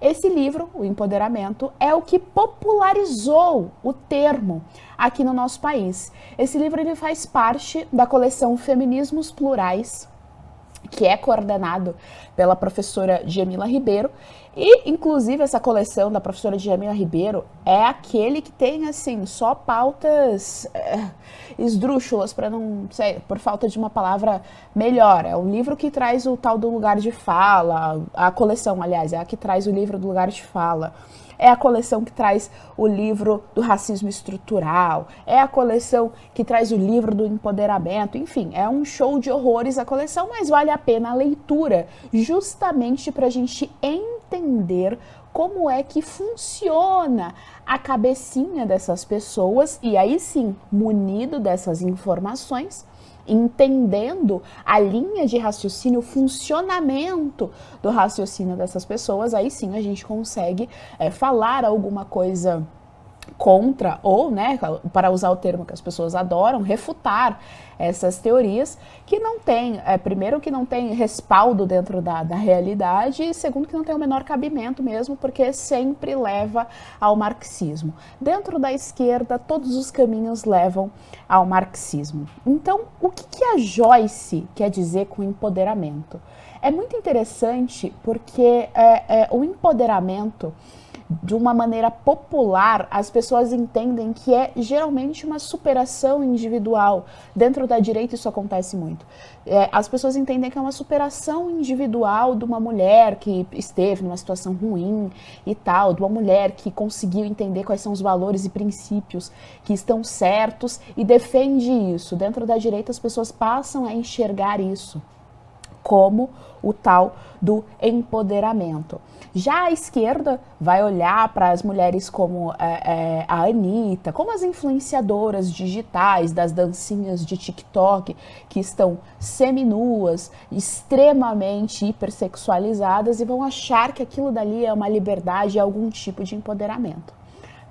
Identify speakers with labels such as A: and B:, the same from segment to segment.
A: Esse livro, O Empoderamento, é o que popularizou o termo aqui no nosso país. Esse livro ele faz parte da coleção Feminismos Plurais, que é coordenado pela professora Djamila Ribeiro. E, inclusive, essa coleção da professora Djamila Ribeiro é aquele que tem, assim, só pautas esdrúxulas, para não sei, por falta de uma palavra melhor. É um livro que traz o tal do lugar de fala, a coleção, aliás, é a que traz o livro do lugar de fala. É a coleção que traz o livro do racismo estrutural, é a coleção que traz o livro do empoderamento, enfim, é um show de horrores a coleção, mas vale a pena a leitura, justamente para a gente entender como é que funciona a cabecinha dessas pessoas e aí sim, munido dessas informações, entendendo a linha de raciocínio, o funcionamento do raciocínio dessas pessoas, aí sim a gente consegue falar alguma coisa contra, ou, né, para usar o termo que as pessoas adoram, refutar essas teorias que não tem, primeiro que não tem respaldo dentro da realidade e segundo que não tem o menor cabimento mesmo, porque sempre leva ao marxismo. Dentro da esquerda, todos os caminhos levam ao marxismo. Então, o que a Joyce quer dizer com empoderamento? É muito interessante porque o empoderamento, de uma maneira popular, as pessoas entendem que é geralmente uma superação individual. Dentro da direita isso acontece muito. As pessoas entendem que é uma superação individual de uma mulher que esteve numa situação ruim e tal, de uma mulher que conseguiu entender quais são os valores e princípios que estão certos e defende isso. Dentro da direita as pessoas passam a enxergar isso como o tal do empoderamento. Já a esquerda vai olhar para as mulheres como a Anitta, como as influenciadoras digitais das dancinhas de TikTok, que estão seminuas, extremamente hipersexualizadas e vão achar que aquilo dali é uma liberdade e algum tipo de empoderamento.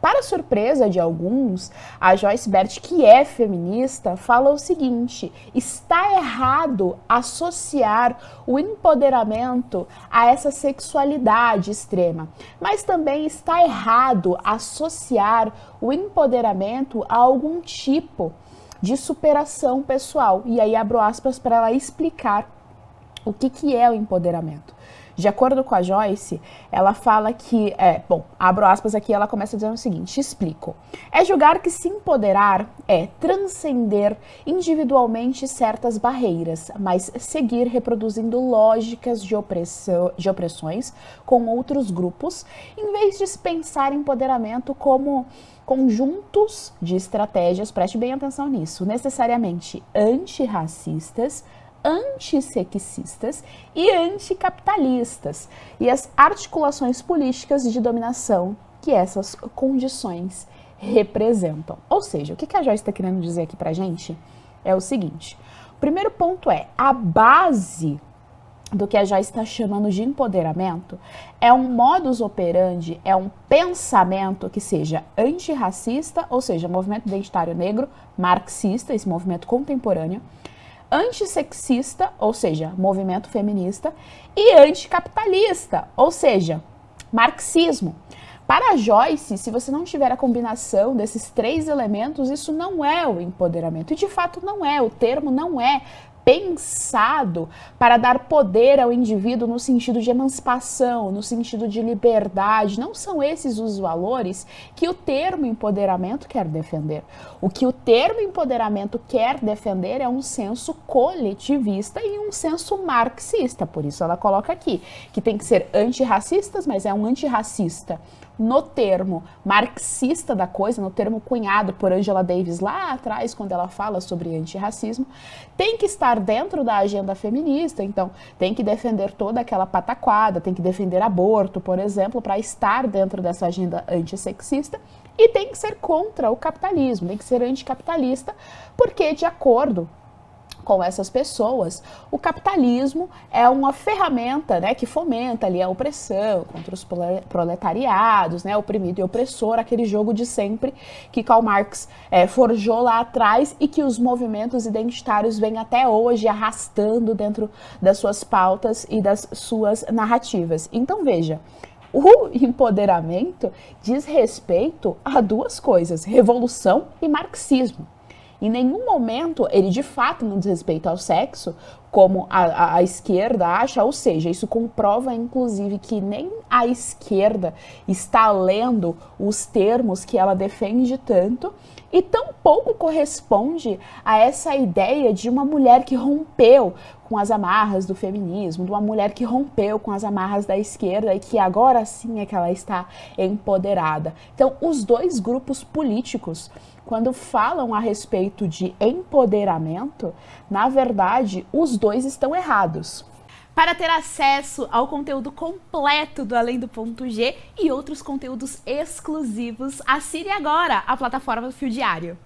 A: Para surpresa de alguns, a Joyce Bert, que é feminista, fala o seguinte: está errado associar o empoderamento a essa sexualidade extrema, mas também está errado associar o empoderamento a algum tipo de superação pessoal. E aí abro aspas para ela explicar o que é o empoderamento. De acordo com a Joyce, ela fala que, abro aspas aqui, ela começa dizendo o seguinte, explico. É julgar que se empoderar é transcender individualmente certas barreiras, mas seguir reproduzindo lógicas de opressões com outros grupos, em vez de se pensar empoderamento como conjuntos de estratégias, preste bem atenção nisso, necessariamente antirracistas, antissexistas e anticapitalistas, e as articulações políticas de dominação que essas condições representam. Ou seja, o que a Joyce está querendo dizer aqui pra gente é o seguinte: o primeiro ponto é a base do que a Joyce está chamando de empoderamento é um modus operandi, é um pensamento que seja antirracista, ou seja, movimento identitário negro, marxista, esse movimento contemporâneo, antissexista, ou seja, movimento feminista, e anticapitalista, ou seja, marxismo. Para a Joyce, se você não tiver a combinação desses três elementos, isso não é o empoderamento. E de fato não é, o termo não é pensado para dar poder ao indivíduo no sentido de emancipação, no sentido de liberdade. Não são esses os valores que o termo empoderamento quer defender. O que o termo empoderamento quer defender é um senso coletivista e um senso marxista. Por isso ela coloca aqui que tem que ser antirracistas, mas é um antirracista no termo marxista da coisa, no termo cunhado por Angela Davis lá atrás, quando ela fala sobre antirracismo, tem que estar dentro da agenda feminista, então tem que defender toda aquela pataquada, tem que defender aborto, por exemplo, para estar dentro dessa agenda antissexista, e tem que ser contra o capitalismo, tem que ser anticapitalista, porque de acordo com essas pessoas, o capitalismo é uma ferramenta, né, que fomenta ali a opressão contra os proletariados, né, oprimido e opressor, aquele jogo de sempre que Karl Marx forjou lá atrás e que os movimentos identitários vêm até hoje arrastando dentro das suas pautas e das suas narrativas. Então veja, O empoderamento diz respeito a duas coisas, revolução e marxismo. Em nenhum momento ele de fato não diz respeito ao sexo, como a esquerda acha, ou seja, isso comprova inclusive que nem a esquerda está lendo os termos que ela defende tanto, e tampouco corresponde a essa ideia de uma mulher que rompeu com as amarras do feminismo, de uma mulher que rompeu com as amarras da esquerda e que agora sim é que ela está empoderada. Então, os dois grupos políticos, quando falam a respeito de empoderamento, na verdade, os dois estão errados. Para ter acesso ao conteúdo completo do Além do Ponto G e outros conteúdos exclusivos, assine agora a plataforma do Fio Diário.